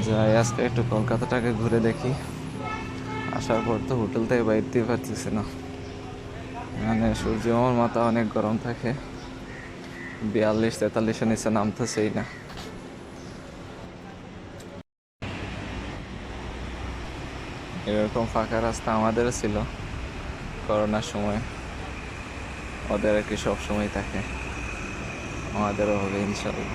যাই আজকে একটু কলকাতাটাকে ঘুরে দেখি। আসার পর তো হোটেল থেকে বাইরতেই পারতেছি না, মানে সূর্য আমার মাথা অনেক গরম থাকে, 42-43-এর নিচে নামতেছেই না। এরকম ফাঁকা রাস্তা আমাদেরও ছিল করোনার সময়, ওদের আর কি সবসময় থাকে, আমাদেরও হবে ইনশাল্লাহ।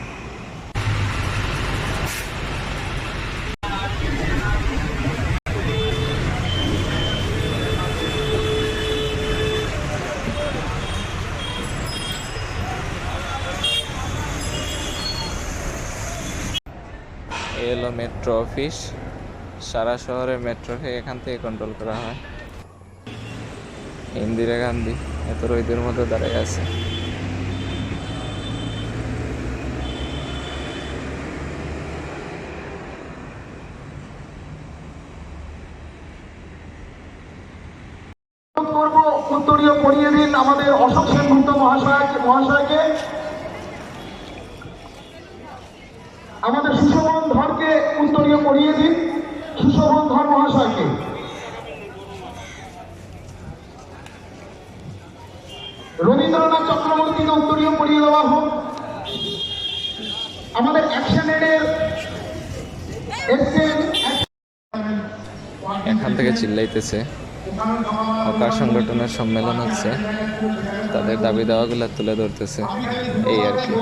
এলো মেট্রো অফিস, সারা শহরের মেট্রোকে এখান থেকে কন্ট্রোল করা হয়। ইন্দিরা গান্ধী এত রোদের মধ্যে দাঁড়িয়ে আছে। উত্তরীয় পড়িয়ে দিন আমাদের অশোক সেনগুপ্ত মহাশয়কে, আমাদের সুশোভন ধরকে উত্তরীয় পড়িয়ে দিন, সুশোভন ধর মহাশয়কে। রবীন্দ্রনাথ চক্রবর্তীকে উত্তরীয় পড়িয়ে দেওয়া হোক। আমাদের অ্যাকশন এডের এখান থেকে চিল্লাইতেছে হকার সংগঠনের সম্মেলন হচ্ছে, তাদের দাবি দাওয়াগুলো তুলে ধরতেছে, এই আর কি।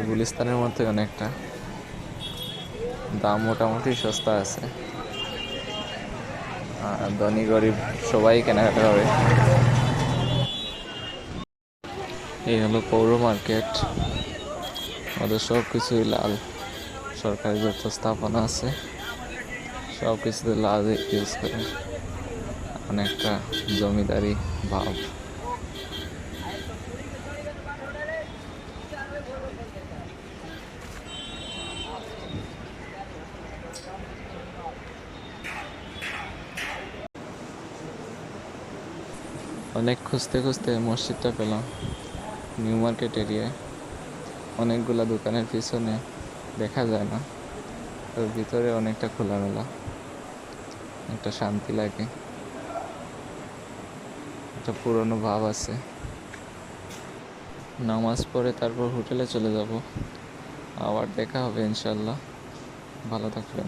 গুলিস্তানের মধ্যে অনেকটা দাম মোটামুটি সস্তা আছে, ধনী গরিব সবাই কেনাকাটা করে। এই হলো পৌর মার্কেট, ওদের সব কিছুই লাল, সরকারি যত স্থাপনা আছে সব কিছুতে লাল ইউজ করে, অনেকটা জমিদারি ভাব। অনেক খুঁজতে খুঁজতে মসজিদটা পেলাম নিউ মার্কেট এরিয়ায়। অনেকগুলা দোকানের পিছনে দেখা যায় না, ওর ভিতরে অনেকটা খোলামেলা, একটা শান্তি লাগে, একটা পুরনো ভাব আছে। নামাজ পড়ে তারপর হোটেলে চলে যাব, আবার দেখা হবে ইনশাল্লাহ। ভালো থাকবেন।